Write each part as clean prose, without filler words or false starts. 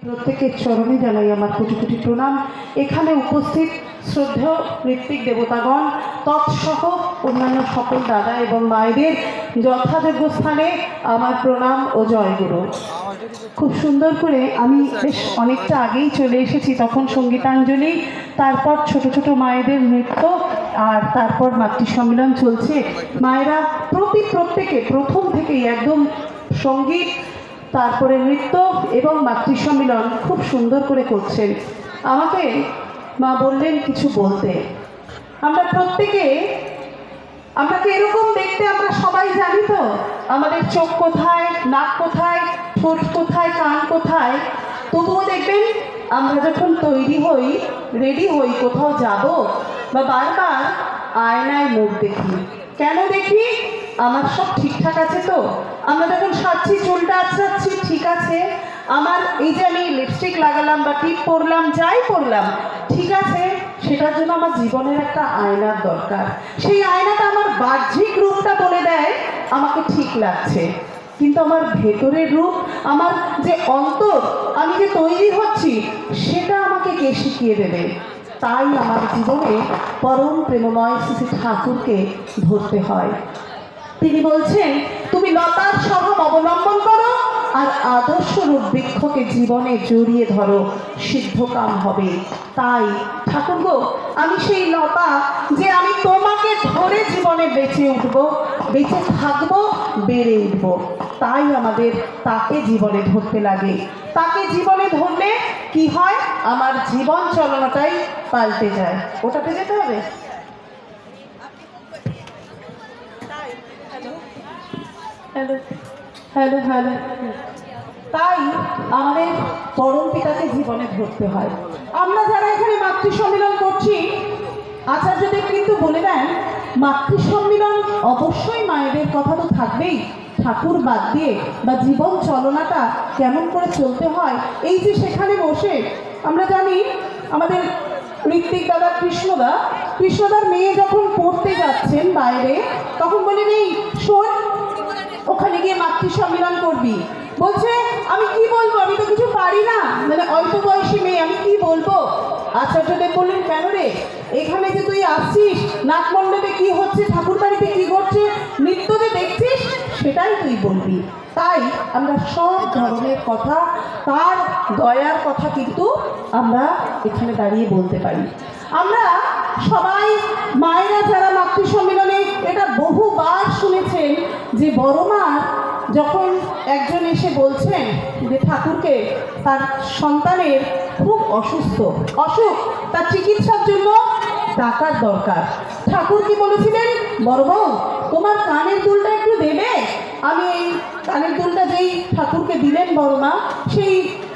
প্রত্যেকের চরণে জানাই আমার কোটি কোটি প্রণাম। এখানে উপস্থিত শ্রদ্ধেয় ঋত্বিক দেবতাগণ তৎসহ অন্যান্য সকল দাদা এবং মায়েদের যথাযোগ্য স্থানে আমার প্রণাম ও জয়গুরু। খুব সুন্দর করে আমি বেশ অনেকটা আগেই চলে এসেছি, তখন সঙ্গীতাঞ্জলি, তারপর ছোট ছোট মায়েদের নৃত্য, আর তারপর মাতৃ সম্মেলন চলছে। মায়েরা প্রত্যেকে প্রথম থেকেই একদম সঙ্গীত, তারপরে নৃত্য এবং মাতৃ সম্মেলন খুব সুন্দর করে করছেন। আমাকে মা বললেন কিছু বলতে। আমরা প্রত্যেকে আপনাকে এরকম দেখতে আমরা সবাই জানি তো, আমাদের চোখ কোথায়, নাক কোথায়, ঠোঁট কোথায়, কান কোথায়। তবুও দেখবেন আমরা যখন তৈরি হই, রেডি হই, কোথাও যাব বা বারবার আয়নায় মুখ দেখি। কেন দেখি? আমার সব ঠিকঠাক আছে তো? আমরা যখন সাজছি, চুলটা আঁচড়াচ্ছি, ঠিক আছে? আমার এই যে আমি লিপস্টিক লাগালাম বা টিপ পরলাম, যাই পরলাম, ঠিক আছে? সেটার জন্য আমার জীবনের একটা আয়নার দরকার। সেই আয়নাটা আমার বাহ্যিক রূপটা বলে দেয় আমাকে ঠিক লাগছে, কিন্তু আমার ভেতরের রূপ, আমার যে অন্তর, আমি যে তৈরি হচ্ছি, সেটা আমাকে কে শিখিয়ে দেবে? তাই আমার জীবনে পরম প্রেমময় শ্রী ঠাকুরকে ধরতে হয়। তিনি বলছেন, তুমি লতার স্বভাব অবলম্বন করো আর আদর্শ রূপ বৃক্ষকে জীবনে জড়িয়ে ধরো, সিদ্ধকাম হবে। তাই ঠাকুর গো, আমি সেই লতা যে আমি তোমাকে ধরে জীবনে বেঁচে উঠব, বেঁচে থাকবো, বেড়ে উঠব। তাই আমাদের তাকে জীবনে ধরতে লাগে। তাকে জীবনে ধরলে কি হয়? আমার জীবন চলনাটাই পাল্টে যায়। ওটাতে যেতে হবে। Hello hello hello. তাই আমাদের পরম পিতাকে জীবনে ধরতে হয়। আমরা যারা এখানে মাতৃ সম্মেলন করছি, আচার্যদেব কিন্তু বলে দেন মাতৃ সম্মেলন অবশ্যই মায়েদের কথা তো থাকবেই, ঠাকুর বাদ দিয়ে বা জীবন চলনাটা কেমন করে চলতে হয়। এই যে সেখানে বসে আমরা জানি আমাদের ঋত্বিক দাদা, কৃষ্ণদার মেয়ে যখন পড়তে যাচ্ছেন বাইরে, তখন বলে নেই শোন, ওখানে গিয়ে মাতৃ সম্মেলন করবি। বলছে আমি কি বলবো, আমি তো কিছু পারি না, মানে অল্প বয়সী মেয়ে, আমি কি বলবো? আচার্যদেব বললেন, কেন রে, এখানে যে তুই আসছিস, নাট মণ্ডপে কি হচ্ছে, ঠাকুর বাড়িতে কি করছে, নৃত্য যে দেখছিস, সেটাই তুই বলবি। তাই আমরা সব ধরনের কথা, তার দয়ার কথা কিন্তু আমরা এখানে দাঁড়িয়ে বলতে পারি। আমরা সবাই মায়েরা যারা মাতৃ সম্মেলনে এটা বহুবার শুনেছেন যে বড় মা যখন একজন এসে বলছেন যে ঠাকুরকে তার সন্তানের খুব অসুখ, তার চিকিৎসার জন্য টাকার দরকার। ঠাকুর কি বলেছিলেন, বড় বউ তোমার কানের দুলটা একটু দেবে? আমি এই কানের দুলটা যেই ঠাকুরকে দিলেন বড় মা, সেই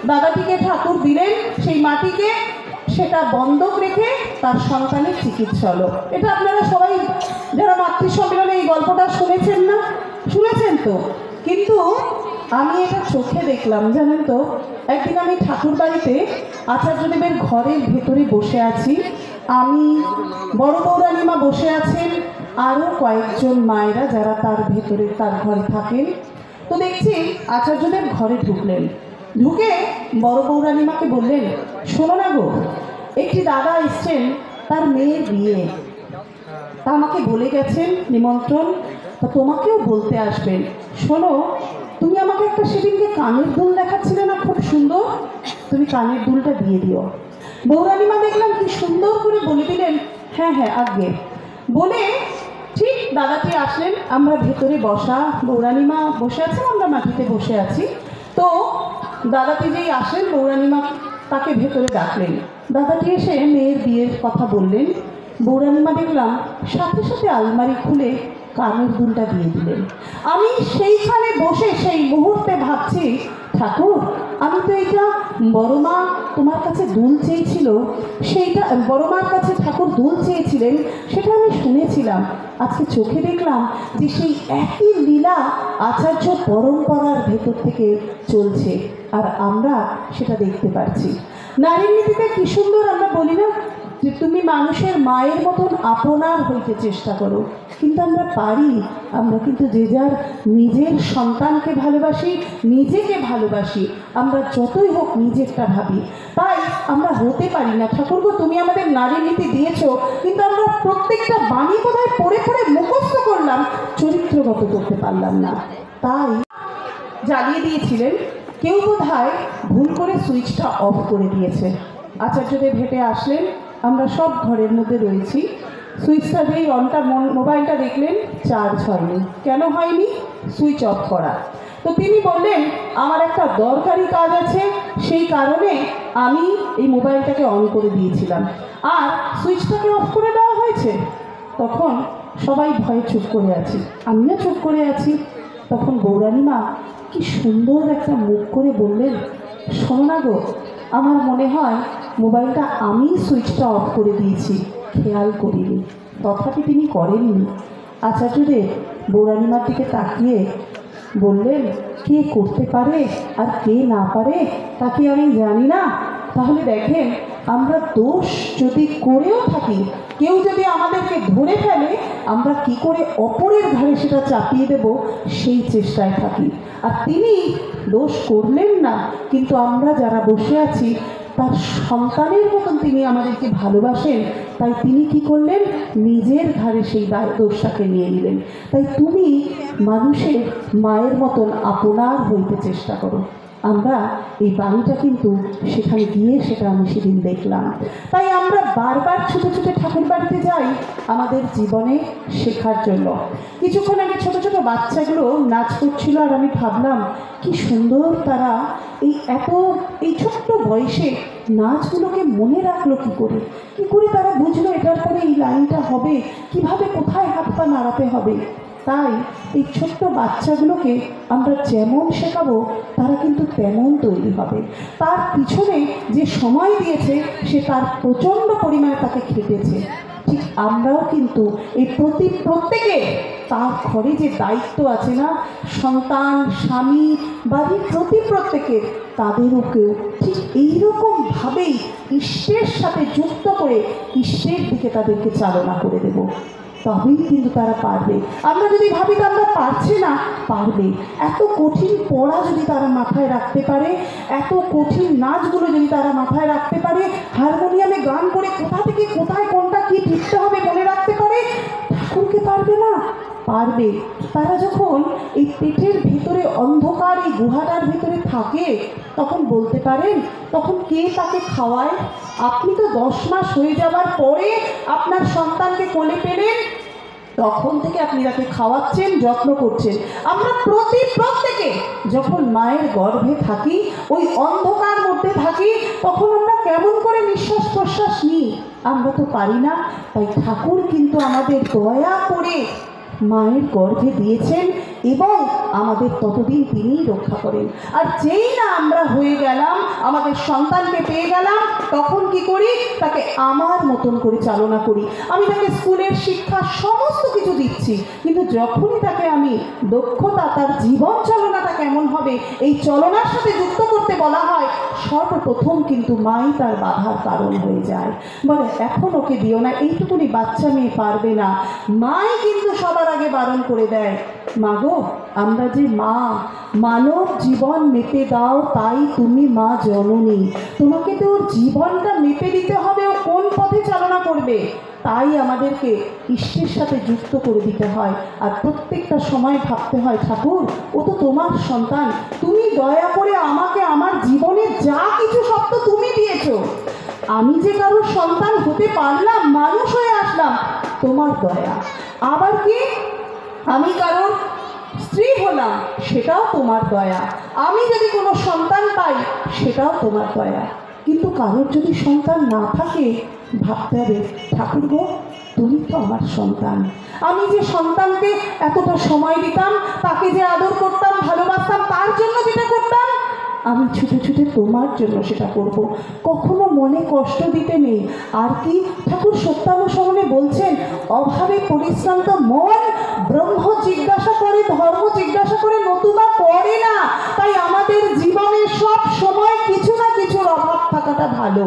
দাদাটিকে ঠাকুর দিলেন, সেই মাটিকে, সেটা বন্ধক রেখে তার সন্তানের চিকিৎসা হলো। এটা আপনারা সবাই যারা মাতৃ সম্মেলনে এই গল্পটা শুনেছেন না? শুনেছেন তো? কিন্তু আমি এটা চোখে দেখলাম, জানেন তো। একদিন আমি ঠাকুর বাড়িতে আচার্যদেবের ঘরের ভেতরে বসে আছি, আমি, বড় বৌরানীমা বসে আছেন, আরও কয়েকজন মায়েরা যারা তার ভেতরে তার ঘরে থাকেন। তো দেখছি আচার্যদেব ঘরে ঢুকলেন, ঢুকে বড় বৌরানীমাকে বললেন, শোনো না গো, একটি দাদা এসছেন, তার মেয়ের বিয়ে, তা আমাকে বলে গেছেন নিমন্ত্রণ, তা তোমাকেও বলতে আসবেন। শোনো, তুমি আমাকে একটা সেদিনকে কানের দুল দেখাচ্ছিলে না, খুব সুন্দর, তুমি কানের দুলটা দিয়ে দিও। বৌরানীমা দেখলাম কি সুন্দর করে বলে দিলেন, হ্যাঁ হ্যাঁ আগে বলে ঠিক দাদাটি আসলেন। আমরা ভেতরে বসা, বৌরানীমা বসে আছেন, আমরা মাটিতে বসে আছি। তো দাদাটি যেই আসেন, বৌরানীমা তাকে ভেতরে ডাকলেন। দাদাটি এসে মেয়ের বিয়ের কথা বললেন। বৌরানীমা দেখলাম সাথে সাথে আলমারি খুলে কানের দুলটা দিয়ে দিলেন। আমি সেইখানে বসে সেই মুহূর্তে ভাবছি, ঠাকুর আমি তো এইটা বড় মা তোমার কাছে দুল চেয়েছিল, সেইটা বড় মার কাছে ঠাকুর দুল চেয়েছিলেন, সেটা আমি শুনেছিলাম। আজকে চোখে দেখলাম যে সেই একই লীলা আচার্য পরম্পরার ভেতর থেকে চলছে, আর আমরা সেটা দেখতে পাচ্ছি। নারীর নীতিতে কি সুন্দর আমরা বলি না, যে তুমি মানুষের মায়ের মতন আপনার হইতে চেষ্টা করো, কিন্তু আমরা পারি? আমরা কিন্তু যে যার নিজের সন্তানকে ভালোবাসি, নিজেকে ভালোবাসি, আমরা যতই হোক নিজেরটা ভাবি, তাই আমরা হতে পারি না। ঠাকুরগো, তুমি আমাদের নারী নীতি দিয়েছো, কিন্তু আমরা প্রত্যেকটা বাণী বোধহয় পড়ে পড়ে মুখস্থ করলাম, চরিত্রগত করতে পারলাম না। তাই জ্বালিয়ে দিয়েছিলেন, কেউ বোধহয় ভুল করে সুইচটা অফ করে দিয়েছে। আচার্যদেব হেঁটে আসলেন, আমরা সব ঘরের মধ্যে রয়েছি। সুইচটা যেই অনটা মোবাইলটা দেখলেন, চার্জ হয়নি। কেন হয়নি? সুইচ অফ করা। তো তিনি বললেন, আমার একটা দরকারি কাজ আছে, সেই কারণে আমি এই মোবাইলটাকে অন করে দিয়েছিলাম, আর সুইচটাকে অফ করে দেওয়া হয়েছে। তখন সবাই ভয়ে চুপ করে আছি, আমিও চুপ করে আছি। তখন গৌরানী মা কি সুন্দর একটা মুখ করে বললেন, শোনো না গো, আমার মনে হয় মোবাইলটা আমি সুইচটা অফ করে দিয়েছি, খেয়াল করিনি। তথাপি তিনি করেননি। আচার্যদেব গৌরানীমার দিকে তাকিয়ে বললেন, কে করতে পারে আর কে না পারে তা কি আমি জানি না? তাহলে দেখেন, আমরা দোষ যদি করেও থাকি, কেউ যদি আমাদেরকে ধরে ফেলে, আমরা কি করে অপরের ঘাড়ে সেটা চাপিয়ে দেব সেই চেষ্টায় থাকি। আর তিনি দোষ করলেন না, কিন্তু আমরা যারা বসে আছি তার সন্তানের মতন তিনি আমাদেরকে ভালোবাসেন, তাই তিনি কি করলেন? নিজের ঘাড়ে সেই দোষটাকে নিয়ে নিলেন। তাই তুমি মানুষের মায়ের মতন আপনার হইতে চেষ্টা করো। আমরা এই বাণীটা কিন্তু সেখানে গিয়ে সেটা আমি সেদিন দেখলাম। তাই আমরা বারবার ছুটে ছুটে ঠাকুর বাড়িতে যাই আমাদের জীবনে শেখার জন্য। কিছুক্ষণ আগে ছোট ছোট বাচ্চাগুলো নাচ করছিল, আর আমি ভাবলাম কি সুন্দর তারা এই ছোট্ট বয়সে নাচগুলোকে মনে রাখলো কি করে, কি করে তারা বুঝলো এটার পরে এই লাইনটা হবে, কিভাবে কোথায় হাত পা নাড়াতে হবে। তাই এই ছোট্ট বাচ্চাগুলোকে আমরা যেমন শেখাবো তারা কিন্তু তেমন তৈরি হবে। তার পিছনে যে সময় দিয়েছে সে তার প্রচণ্ড পরিমাণে তাকে খেটেছে। ঠিক আমরাও কিন্তু এই প্রত্যেকে তার ঘরে যে দায়িত্ব আছে না, সন্তান, স্বামী, বাড়ির প্রত্যেকের, তাদেরকেও ঠিক এইরকমভাবেই ইষ্টের সাথে যুক্ত করে ইষ্টের দিকে তাদেরকে চালনা করে দেব, তবেই কিন্তু তারা পারবে। আমরা যদি ভাবি তো আমরা পারছি না, পারবে। এত কঠিন পড়া যদি তারা মাথায় রাখতে পারে, এত কঠিন নাচগুলো যদি তারা মাথায় রাখতে পারে, হারমোনিয়ামে গান করে কোথা থেকে কোথায় কোনটা কি টিপতে হবে মনে রাখতে পারে, ঠাকুরকে পারবে না? পারবে। তারা যখন এই পেটের ভিতরে অন্ধকার এই গুহাটার ভিতরে থাকে, তখন বলতে পারেন তখন কে তাকে খাওয়ায়? আপনি তো 10 মাস হয়ে যাবার পরে আপনার সন্তানকে কোলে পেলেন, তখন থেকে আপনি তাকে খাওয়াচ্ছেন, যত্ন করছেন। আমরা প্রত্যেকে যখন মায়ের গর্ভে থাকি, ওই অন্ধকার মধ্যে থাকি, তখন আমরা কেমন করে নিঃশ্বাস প্রশ্বাস নিই? আমরা তো পারি না। তাই ঠাকুর কিন্তু আমাদের দয়া করে মায়ের গর্ভে দিয়েছেন এবং আমাদের ততদিন তিনিই রক্ষা করেন। আর যেই না আমরা হয়ে গেলাম, আমাদের সন্তানকে পেয়ে গেলাম, তখন কি করি? তাকে আমার মতন করে চালনা করি। আমি তাকে স্কুলের শিক্ষা সমস্ত কিছু দিচ্ছি, কিন্তু যখনই তাকে আমি দক্ষতা, তার জীবন চালনাটা কেমন হবে এই চলনার সাথে যুক্ত করতে বলা হয়, সর্বপ্রথম কিন্তু মাই তার বাধার কারণ হয়ে যায়। বলে এখন ওকে দিও না, এইটুকুনি বাচ্চা মেয়ে পারবে না। মাই কিন্তু সবার আগে বারণ করে দেয়, মাগো আমরা যে মা, মানব জীবন মেপে দাও, তাই তুমি মা জননী, তোমাকে তো ওর জীবনটা মেপে দিতে হবে, ও কোন পথে চালনা করবে, তাই আমাদেরকে ইষ্টের সাথে যুক্ত করে দিতে হয়। আর প্রত্যেকটা সময় ভাবতে হয়, ঠাকুর ও তো তোমার সন্তান, তুমি দয়া করে আমাকে আমার জীবনে যা কিছু সব তো তুমি দিয়েছো, আমি যে কারোর সন্তান হতে পারলাম, মানুষ হয়ে আসলাম, তোমার দয়া। আবার কি আমি কারোর স্ত্রী হলাম, সেটাও তোমার দয়া। আমি যদি কোনো সন্তান পাই, সেটাও তোমার দয়া। কিন্তু কারোর যদি সন্তান না থাকে, ভাবতে হবে ঠাকুর গো তুমি তো আমার সন্তান। আমি যে সন্তানকে এতটা সময় দিতাম, তাকে যে আদর করতাম, ভালোবাসতাম, তার জন্য যেটা করতাম, আমি ছুটে ছুটে তোমার জন্য সেটা করব। কখনো মনে কষ্ট দিতে নেই। আর কি ঠাকুর সত্যানুসরণে বলছেন, অভাবে পরিশ্রান্ত মন ব্রহ্ম জিজ্ঞাসা করে, ধর্ম জিজ্ঞাসা করে, নতুবা করে না। তাই আমাদের জীবনে সব সময় কিছু না কিছুর অভাব থাকাটা ভালো।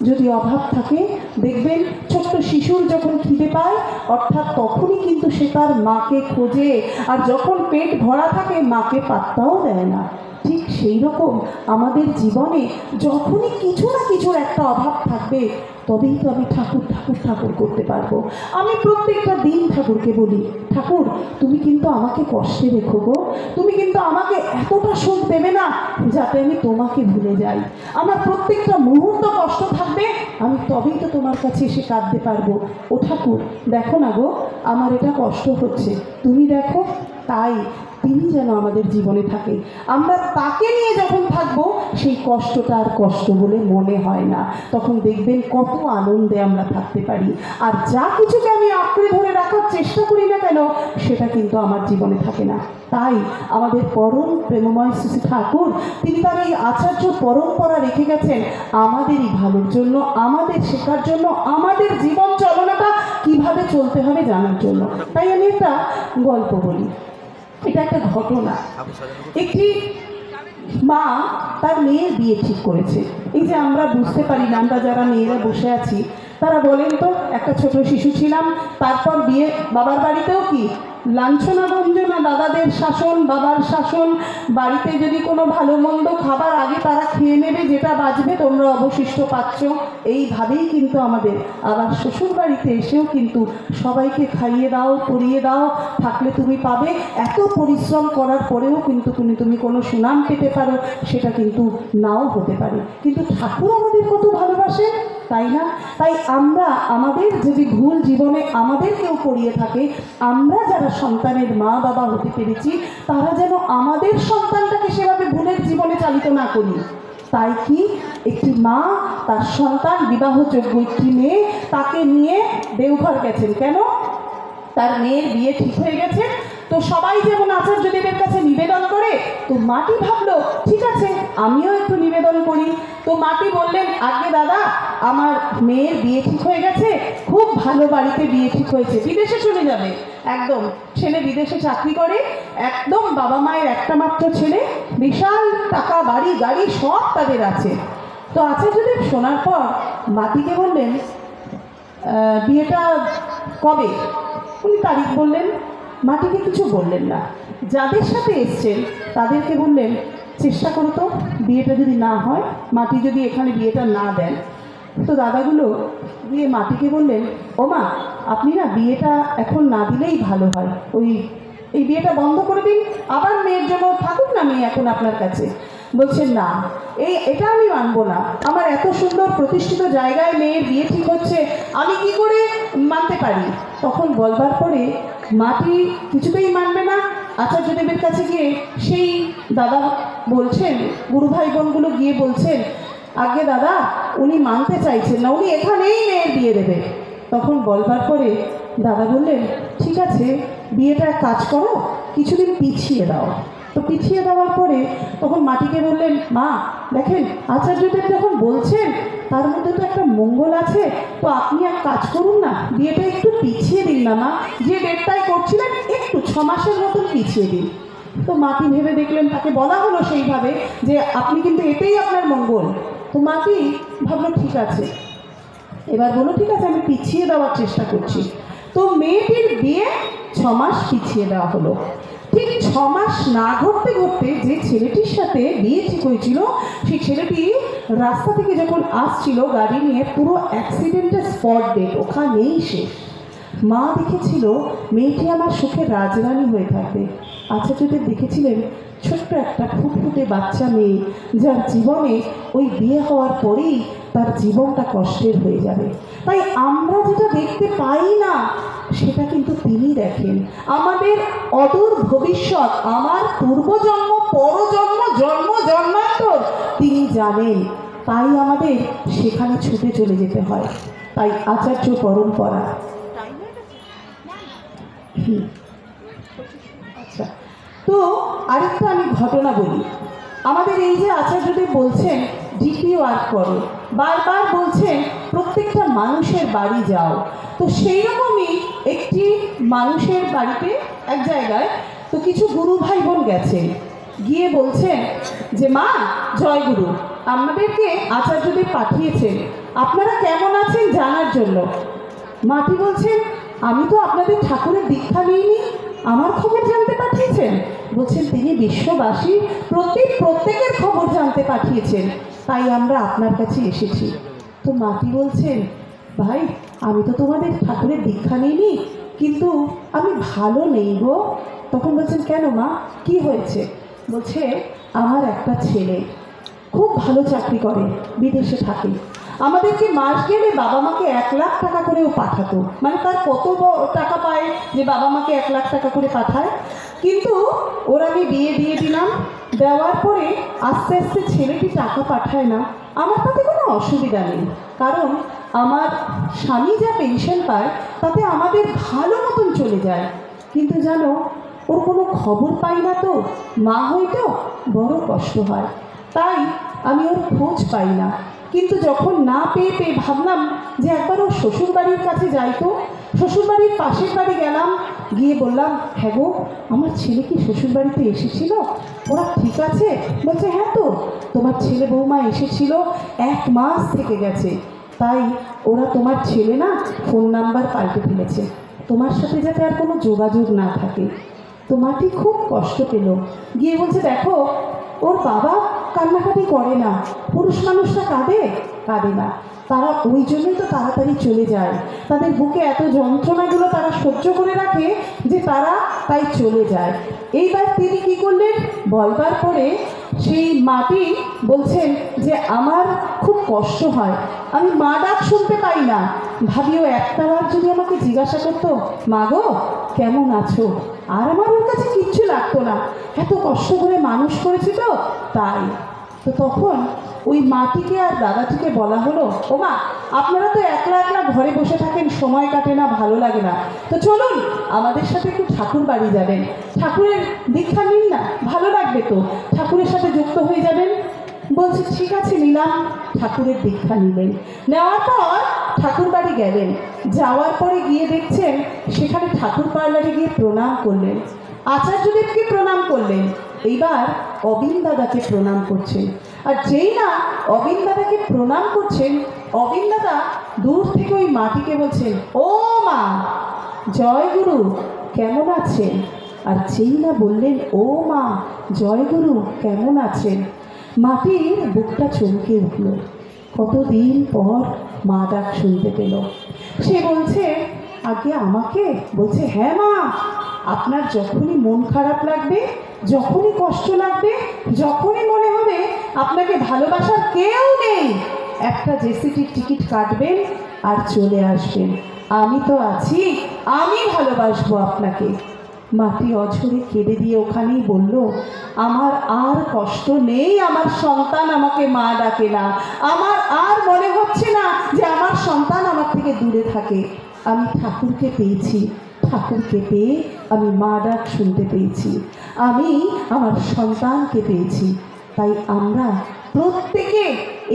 যদি অভাব থাকে দেখবেন ছোট্ট শিশুর যখন খিদে পায় অর্থাৎ তখনই কিন্তু সে তার মাকে খোঁজে, আর যখন পেট ভরা থাকে মাকে পাত্তাও দেয় না। ঠিক সেই রকম আমাদের জীবনে যখনই কিছু না কিছুর একটা অভাব থাকবে তবেই তো আমি ঠাকুর ঠাকুর ঠাকুর করতে পারবো। আমি প্রত্যেকটা দিন ঠাকুরকে বলি, ঠাকুর তুমি কিন্তু আমাকে কষ্টে রেখো গো, তুমি কিন্তু আমাকে এতটা সুখ দেবে না যাতে আমি তোমাকে ভুলে যাই। আমার প্রত্যেকটা মুহূর্ত কষ্ট থাকবে, আমি তবেই তো তোমার কাছে এসে কাঁদতে পারবো। ও ঠাকুর দেখো না গো, আমার এটা কষ্ট হচ্ছে, তুমি দেখো। তাই তিনি যেন আমাদের জীবনে থাকে, আমরা তাকে নিয়ে যখন থাকবো সেই কষ্টটা আর কষ্ট বলে মনে হয় না। তখন দেখবেন কত আনন্দে আমরা থাকতে পারি। আর যা কিছুকে আমি আঁকড়ে ধরে রাখার চেষ্টা করি না কেন সেটা কিন্তু আমার জীবনে থাকে না। তাই আমাদের পরম প্রেমময় শ্রী ঠাকুর তিনি তার এই আচার্য পরম্পরা রেখে গেছেন আমাদেরই ভালোর জন্য, আমাদের শেখার জন্য, আমাদের জীবন চলনাটা কিভাবে চলতে হবে জানার জন্য। তাই আমি একটা গল্প বলি। এটা একটা ঘটনা। একটি মা তার মেয়ের বিয়ে ঠিক করেছে। এই যে আমরা বুঝতে পারি না, আমরা যারা মেয়েরা বসে আছি তারা বলেন তো, একটা ছোট শিশু ছিলাম, তারপর বিয়ে, বাবার বাড়িতেও কি লাঞ্ছনা গঞ্জনা, দাদাদের শাসন, বাবার শাসন, বাড়িতে যদি কোনো ভালো মন্দ খাবার আগে তারা খেয়ে নেবে, যেটা বাঁচবে তোমরা অবশিষ্ট পাচ্ছ, এইভাবেই কিন্তু আমাদের। আবার শ্বশুর বাড়িতে এসেও কিন্তু সবাইকে খাইয়ে দাও, পরিয়ে দাও, থাকলে তুমি পাবে। এত পরিশ্রম করার পরেও কিন্তু তুমি কোনো সুনাম পেতে পারো, সেটা কিন্তু নাও হতে পারে। কিন্তু ঠাকুর আমাদের কত ভালোবাসে, তাই না? তাই আমরা আমাদের যদি ভুল জীবনে আমাদের কেউ করিয়ে থাকে, আমরা যারা সন্তানের মা বাবা হতে পেরেছি তারা যেন আমাদের সন্তানটাকে সেভাবে ভুলের জীবনে চালিত না করি। তাই কি একটি মা তার সন্তান বিবাহযোগ্য একটি মেয়ে তাকে নিয়ে দেওঘর গেছেন। কেন? তার মেয়ের বিয়ে ঠিক হয়ে গেছে। তো সবাই যেমন আচার্যদেবের কাছে নিবেদন করে, তো মাটি ভাবলো ঠিক আছে আমিও একটু নিবেদন করি। তো মাটি বললেন, আগে দাদা আমার মেয়ের বিয়ে ঠিক হয়ে গেছে, খুব ভালো বাড়িতে বিয়ে ঠিক হয়েছে, বিদেশে চলে যাবে। একদম ছেলে বিদেশে চাকরি করে, একদম বাবা মায়ের একটা মাত্র ছেলে, বিশাল টাকা বাড়ি গাড়ি সব তাদের আছে। তো আচার্যদেব শোনার পর মাটিকে বললেন, বিয়েটা কবে? উনি তারিখ বললেন। মাটিকে কিছু বললেন না। যাদের সাথে এসছেন তাদেরকে বললেন, চেষ্টা করো তো, বিয়েটা যদি না হয়, মাটি যদি এখানে বিয়েটা না দেন। তো দাদাগুলো গিয়ে মাটিকে বললেন, ও মা আপনি না বিয়েটা এখন না দিলেই ভালো হয়, এই বিয়েটা বন্ধ করে দিন, আবার মেয়ের জন্য থাকুক না মেয়ে এখন আপনার কাছে। বলছেন না, এটা আমি মানবো না, আমার এত সুন্দর প্রতিষ্ঠিত জায়গায় মেয়ের বিয়ে ঠিক হচ্ছে, আমি কি করে মানতে পারি? তখন বলবার পরে মাটি কিছুতেই মানবে না। আচার্যদেবের কাছে গিয়ে সেই দাদা বলছেন, গুরু ভাই বোনগুলো গিয়ে বলছেন, আগে দাদা উনি মানতে চাইছেন না, উনি এখানেই মেয়ের বিয়ে দেবে। তখন বলবার পরে দাদা বললেন, ঠিক আছে বিয়েটা কাজ করো, কিছুদিন পিছিয়ে দাও। তো পিছিয়ে দেওয়ার পরে তখন মাটিকে বললেন, মা দেখেন আচার্যদেব যখন বলছেন তার মধ্যে তো একটা মঙ্গল আছে, তো আপনি এক কাজ করুন না, বিয়েটা একটু পিছিয়ে দিন না মা, যে ডেটটাই করছিলেন একটু 6 মাসের মতন পিছিয়ে দিন। তো মাটি ভেবে দেখলেন, তাকে বলা হলো সেইভাবে যে আপনি কিন্তু এতেই আপনার মঙ্গল। তো মাটি ভাবলো ঠিক আছে, এবার বলো ঠিক আছে আমি পিছিয়ে দেওয়ার চেষ্টা করছি। তো মেয়েটির বিয়ে 6 মাস পিছিয়ে দেওয়া হলো। ঠিক 6 মাস না ঘটতে ঘটতে যে ছেলেটির সাথে বিয়ে ঠিক হয়েছিল, সেই ছেলেটি রাস্তা থেকে যখন আসছিল গাড়ি নিয়ে, পুরো অ্যাক্সিডেন্টের স্পট ডেট ওখানেই শেষ। মা দেখেছিল মেয়েটি আমার সুখের রাজরানী হয়ে থাকবে। আচার্যদেব দেখেছিলেন ছোট্ট একটা ফুটফুটে বাচ্চা মেয়ে, যার জীবনে ওই বিয়ে হওয়ার পরেই তার জীবনটা কষ্টের হয়ে যাবে। তাই আমরা যেটা দেখতে পাই না সেটা কিন্তু তিনি দেখেন। আমাদের অদূর ভবিষ্যৎ, আমার পূর্বজন্ম, পরজন্ম, জন্ম জন্মান্তর তিনি জানেন। তাই আমাদের সেখানে ছুটে চলে যেতে হয়। তাই আচার্য পরম্পরা। আচ্ছা, তো আরেকটা আমি ঘটনা বলি। আমাদের এই যে আচার্যদেব বলছেন ডিপি ওয়ার্ক করো, বারবার বলছেন প্রত্যেকটা মানুষের বাড়ি যাও। তো সেই রকমই একটি মানুষের বাড়িতে এক জায়গায় তো কিছু গুরু ভাই বোন গেছেন, গিয়ে বলছেন যে মা জয় গুরু, আমাদেরকে আচার্যদেব পাঠিয়েছেন আপনারা কেমন আছেন জানার জন্য। মাটি বলছেন, আমি তো আপনাদের ঠাকুরের দীক্ষা নিইনি, আমার খবর জানতে পাঠিয়েছেন? বলছেন, তিনি বিশ্ববাসী প্রত্যেকের খবর জানতে পাঠিয়েছেন, তাই আমরা আপনার কাছে এসেছি। তো মাটি বলছেন, ভাই আমি তো তোমাদের ঠাকুরের দীক্ষা নিইনি, কিন্তু আমি ভালো নেই গো। তখন বলছেন, কেন মা, কি হয়েছে? বলছে, আমার একটা ছেলে খুব ভালো চাকরি করে, বিদেশে থাকে, আমাদেরকে মাস গেলে বাবা মাকে 1 লাখ টাকা করেও পাঠাতো। মানে তার কত টাকা পায় যে বাবা মাকে 1 লাখ টাকা করে পাঠায়। কিন্তু ওর আমি বিয়ে দিয়ে দিলাম, দেওয়ার পরে আস্তে আস্তে ছেলেটি টাকা পাঠায় না। আমার তাতে কোনো অসুবিধা নেই, কারণ আমার স্বামী যা পেনশন পায় তাতে আমাদের ভালো মতন চলে যায়। কিন্তু জানো, ওর কোনো খবর পাই না, তো মা হয়তো বড় কষ্ট হয়, তাই আমি ওর খোঁজ পাই না। কিন্তু যখন না পেয়ে ভাবলাম যে একবার ওর শ্বশুরবাড়ির কাছে যাই, তো শ্বশুরবাড়ির পাশের বাড়ি গেলাম, গিয়ে বললাম, হ্যাঁ গো, আমার ছেলে কি শ্বশুরবাড়িতে এসেছিল? ওরা ঠিক আছে? বলছে, হ্যাঁ তো, তোমার ছেলে বৌমা এসেছিল, 1 মাস থেকে গেছে, তাই ওরা তোমার ছেলে না ফোন নাম্বার পাল্টে ফেলেছে, তোমার সাথে যাতে আর কোনো যোগাযোগ না থাকে। তো মাটি খুব কষ্ট পেল, গিয়ে বলছে, দেখো ওর বাবা কান্নাকাটি করে না, পুরুষ মানুষরা কাঁদে না, তারা ওই জন্যই তো তাড়াতাড়ি চলে যায়, তাদের বুকে এত যন্ত্রণাগুলো তারা সহ্য করে রাখে যে তারা তাই চলে যায়। এইবার তিনি কী করলেন, বলবার পরে সেই মাটি বলছেন যে আমার খুব কষ্ট হয়, আমি মা ডাক শুনতে পাই না। ভাবিও একটাবার যদি আমাকে জিজ্ঞাসা করতো, মা গো কেমন আছো, আর আমার ওর কাছে কিচ্ছু লাগতো না, এত কষ্ট করে মানুষ করেছি তো তাই। তো তখন ওই মাটিকে আর দাদাটিকে বলা হলো, ও মা, আপনারা তো একলা একলা ঘরে বসে থাকেন, সময় কাটে না, ভালো লাগে না, তো চলুন আমাদের সাথে একটু ঠাকুর বাড়ি যাবেন, ঠাকুরের দীক্ষা নিন না, ভালো লাগবে তো, ঠাকুরের সাথে যুক্ত হয়ে যাবেন। বলছে, ঠিক আছে নিলাম। ঠাকুরের দীক্ষা নিলেন, নেওয়ার পর ঠাকুর বাড়ি গেলেন, যাওয়ার পরে গিয়ে দেখছেন সেখানে ঠাকুর পার্লারে গিয়ে প্রণাম করলেন, আচার্যদেবকে প্রণাম করলেন, এইবার অবিন দাদাকে প্রণাম করছেন। আর যেই না অবিন দাদাকে প্রণাম করছেন, অবিন দাদা দূর থেকে ওই মাটিকে বলছেন, ও মা, জয় গুরু, কেমন আছেন? আর যেই না বললেন, ও মা, জয় গুরু, কেমন আছেন, মাটির বুকটা চমকে উঠল, কতদিন পর মা ডাক শুনতে পেল। সে বলছে, আগে আমাকে? বলছে, হ্যাঁ মা, আপনার যখনই মন খারাপ লাগবে, যখনই কষ্ট লাগবে, যখনই মনে হবে আপনাকে ভালোবাসার কেউ নেই, একটা জেসিটির টিকিট কাটবেন আর চলে আসবেন, আমি তো আছি, আমি ভালোবাসবো আপনাকে। মাটি অঝরে কেঁদে দিয়ে ওখানেই বলল, আমার আর কষ্ট নেই, আমার সন্তান আমাকে মা ডাকে না, আমার আর মনে হচ্ছে না যে আমার সন্তান আমার থেকে দূরে থাকে, আমি ঠাকুরকে পেয়েছি, ঠাকুরকে পেয়ে আমি মা ডাক শুনতে পেয়েছি, আমি আমার সন্তানকে পেয়েছি। তাই আমরা প্রত্যেকে,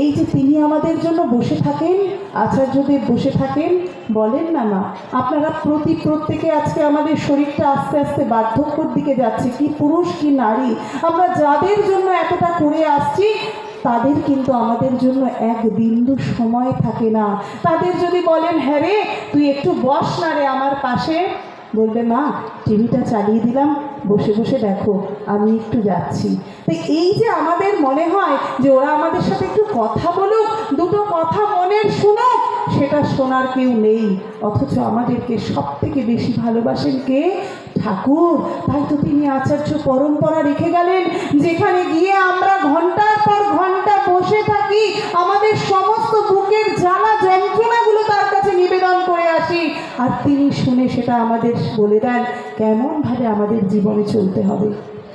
এই যে তিনি আমাদের জন্য বসে থাকেন, আচার্যদেব বসে থাকেন, বলেন না মা, আপনারা প্রত্যেকে আজকে আমাদের শরীরটা আস্তে আস্তে বার্ধক্যর দিকে যাচ্ছে, কি পুরুষ কি নারী, আমরা যাদের জন্য এতটা করে আসছি তাদের কিন্তু আমাদের জন্য এক বিন্দু সময় থাকে না। তাদের যদি বলেন, হ্যাঁ রে তুই একটু বস না রে আমার পাশে, বলবে, মা টিভিটা চালিয়ে দিলাম, বসে বসে দেখো, আমি একটু যাচ্ছি। তো এই যে আমাদের মনে হয় যে ওরা আমাদের সাথে একটু কথা বলুক, দুটো কথা মনের শুনুক, সেটা শোনার কেউ নেই, অথচ আমাদেরকে সব থেকে বেশি ভালোবাসেন কে? ঠাকুর। তাই তো তিনি আচার্য পরম্পরা রেখে গেলেন, যেখানে গিয়ে আমরা ঘন্টার পর ঘন্টা বসে থাকি, আমাদের সমস্ত বুকের জ্বালা যন্ত্রণাগুলো তার কাছে নিবেদন করে আসি, আর তিনি শুনে সেটা আমাদের বলে দেন কেমনভাবে আমাদের জীবনে চলতে হবে।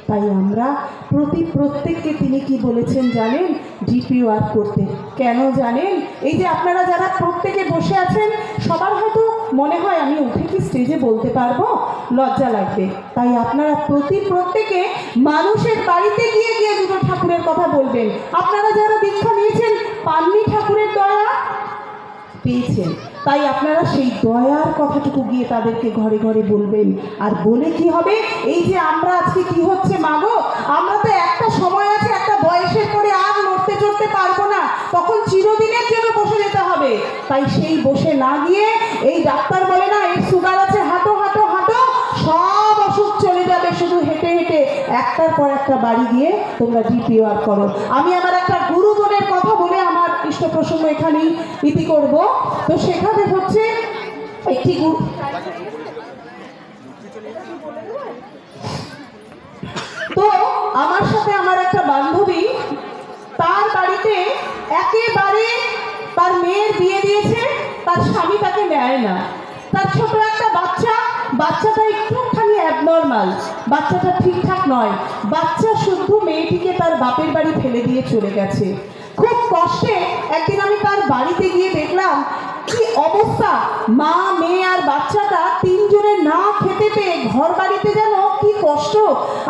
তাই আমরা প্রত্যেককে তিনি কি বলেছেন জানেন? ডিপি ওয়ার্ক করতে। কেন জানেন? এই যে আপনারা যারা প্রত্যেকে বসে আছেন, সবার হয়তো মনে হয় আমি উঠে কি স্টেজে বলতে পারবো, লজ্জা লাগবে, তাই আপনারা প্রত্যেকে মানুষের বাড়িতে গিয়ে গিয়ে দুটো ঠাকুরের কথা বলবেন। আপনারা যারা দীক্ষা নিয়েছেন, পাননি ঠাকুরের দয়া, পেয়েছেন, তাই আপনারা সেই দয়ার কথাটুকু গিয়ে তাদেরকে ঘরে ঘরে বলবেন। আর বলে কি হবে? এই যে আমরা আজকে কি হচ্ছে মাগো, আমরা তো একটা সময় আছে, একটা বয়সের পরে আর নড়তে চড়তে করতে পারবো না, তখন চিরদিনের জন্য বসে যেতে হবে। তাই সেই বসে না গিয়ে এই ডাক্তার বলে না এর সুগার আছে, হাঁটো হাঁটো হাঁটো, সব অসুখ চলে যাবে, শুধু হেঁটে হেঁটে একটার পর একটা বাড়ি গিয়ে তোমরা GPR করো। আমি আমার একটা গুরুজনের কথা বলে আমার ইষ্ট প্রসঙ্গ এখানেই ইতি করব। তো সেখানে হচ্ছে একটি তো আমার সাথে আমার একটা বান্ধবী, তার বাড়িতে একেবারে তার মেয়ের বিয়ে দিয়েছে, তার স্বামী তাকে নেয় না। তার ছোট একটা বাচ্চাটা একটুখানি অ্যাবনর্মাল, বাচ্চাটা ঠিকঠাক নয়, বাচ্চা শুদ্ধ মেয়েটিকে তার বাপের বাড়ি ফেলে দিয়ে চলে গেছে। খুব কষ্টে একদিন আমি তার বাড়িতে গিয়ে দেখলাম কি অবস্থা, মা মেয়ে আর বাচ্চাটা তিনজনে না খেতে পেয়ে ঘর বাড়িতে যেন কি কষ্ট।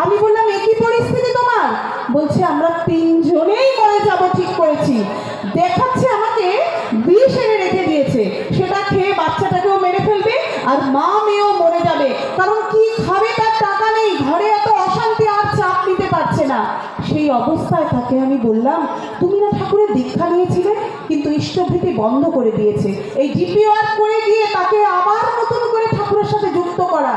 আমি বললাম এ কি পরিস্থিতি তোমার? বলছে আমরা তিনজনেই মরে যাব ঠিক করেছি। দেখাচ্ছে আমাকে বিষ এনে রেখে দিয়েছে, সেটা খেয়ে বাচ্চাটাকেও মেরে ফেলবে আর মা মেয়েও মরে যাবে, কারণ কি খাবে তার টাকা নেই, ঘরে এত অশান্তি আর চাপ নিতে পারছে না। সেই অবস্থায় তাকে আমি বললাম তুমি না ঠাকুরের দীক্ষা নিয়েছিলে, কিন্তু ইষ্টভীতি বন্ধ করে দিয়েছে। এই GPR করে গিয়ে তাকে আবার নতুন করে ঠাকুরের সাথে যুক্ত করা।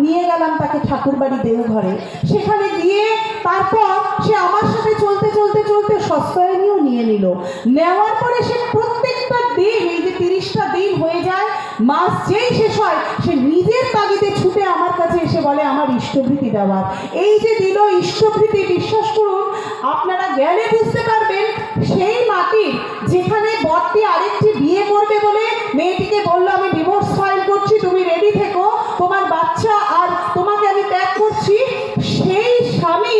নিয়ে গেলাম তাকে ঠাকুর বাড়ি দেওঘরে, সেখানে গিয়ে তারপর সে আমার সাথে চলতে চলতে চলতে সস্তায়নীও নিয়ে নিল। নেওয়ার পরে সে প্রত্যেকটা দিন, এই যে 30টা দিন হয়ে যায়, মাস যেই শেষ হয় সে নিজের তাগিদে ছুটে আমার কাছে এসে বলে আমার ইষ্টভীতি দেওয়ার। এই যে দিল ইষ্টভীতি, বিশ্বাস করুন আপনারা গেলে বুঝতে পারবেন, সেই মাটির যেখানে বরটি আরেকটি বিয়ে করবে বলে মেয়েটিকে বললো আমি ডিভোর্স ফাইল করছি, তুমি রেডি থেকো, তোমার বাচ্চা আর তোমাকে আমি ত্যাগ করছি, সেই স্বামী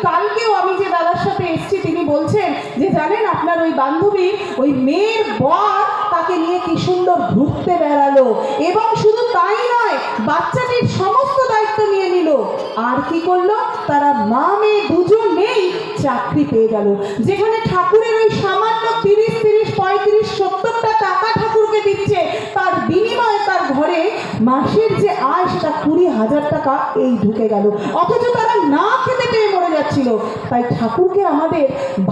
কালকেও আমি যে দাদার সাথে এসেছি তিনি বলছেন যে জানেন আপনার ওই বান্ধবী ওই মেয়ের বর তাকে নিয়ে কি সুন্দর ঘুরতে বেড়ালো, এবং শুধু তাই নয় বাচ্চাটির সমস্ত দায়িত্ব নিয়ে নিল। আর কি করলো, তারা মা মেয়ে দুজনেই চাকরি পেয়ে গেল। যেখানে ঠাকুরের ওই সামান্য 30, 35, 70টা টাকা ঠাকুরকে দিচ্ছে, তার বিনিময়ে তার ঘরে মাসের যে আয় সেটা 20,000 টাকা এই ঢুকে গেল, অথচ তারা না খেতে পেয়ে মরে যাচ্ছিল। তাই ঠাকুরকে আমাদের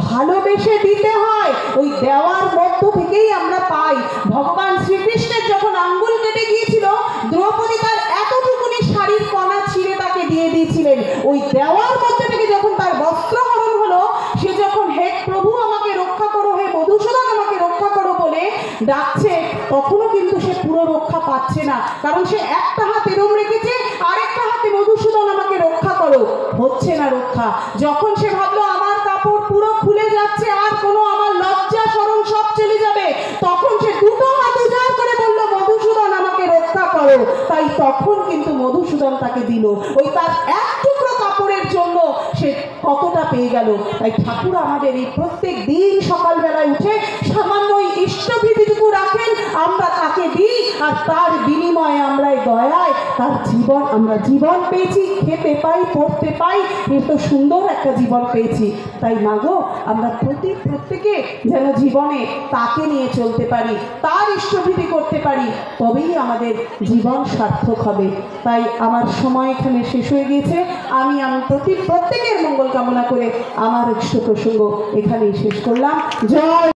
ভালোবেসে দিতে হয়, ওই দেওয়ার মধ্য থেকেই আমরা পাই। ভগবান শ্রীকৃষ্ণের যখন আঙ্গুল কেটে গিয়েছিল, দ্রৌপদী তার এতটুকুনি শাড়ির কণা ছিঁড়ে তাকে দিয়ে দিয়েছিলেন। ওই দেওয়ার মধ্যে থেকে যখন তার বস্ত্র হরণ হলো, সে যখন হে প্রভু আমাকে রক্ষা করো, হে মধুসূদন আমাকে রক্ষা করো বলে ডাকছে, তখনও কিন্তু সে পুরো রক্ষা পাচ্ছে না, কারণ সে একটা হাত এরম রেখেছে, আরেকটা হাতে মধুসূদন আমাকে রক্ষা করো, হচ্ছে না রক্ষা। যখন সে ভাবলো আমার কাপড় পুরো খুলে যাচ্ছে, আর কোনো আমার লজ্জা শরম সব চলে যাবে, তখন সে দুটো হাত উজাড় করে বললো মধুসূদন আমাকে রক্ষা করো। তাই তখন কিন্তু মধুসূদন তাকে দিল, ওই তার এক টুকরো কাপড়ের জন্য সে কতটা পেয়ে গেল। তাই ঠাকুর আমাদের এই প্রত্যেক দিন সকালবেলায় উঠে সামান্য ওই ইষ্টভীতিটুকু রাখেন, আমরা তাকে দিই, আর তার বিনিময়ে আমরা দয়ায় তার জীবন, আমরা জীবন পেয়েছি, খেতে পাই, পড়তে পাই, এত সুন্দর একটা জীবন পেয়েছি। তাই মাগো আমরা প্রত্যেকে যেন জীবনে তাকে নিয়ে চলতে পারি, তার ইষ্টভীতি করতে পারি, তবেই আমাদের জীবন সার্থক হবে। তাই আমার সময় এখানে শেষ হয়ে গিয়েছে। আমি প্রত্যেকের মঙ্গল কামনা করে আমার ইষ্ট প্রসঙ্গ এখানেই শেষ করলাম। জয়।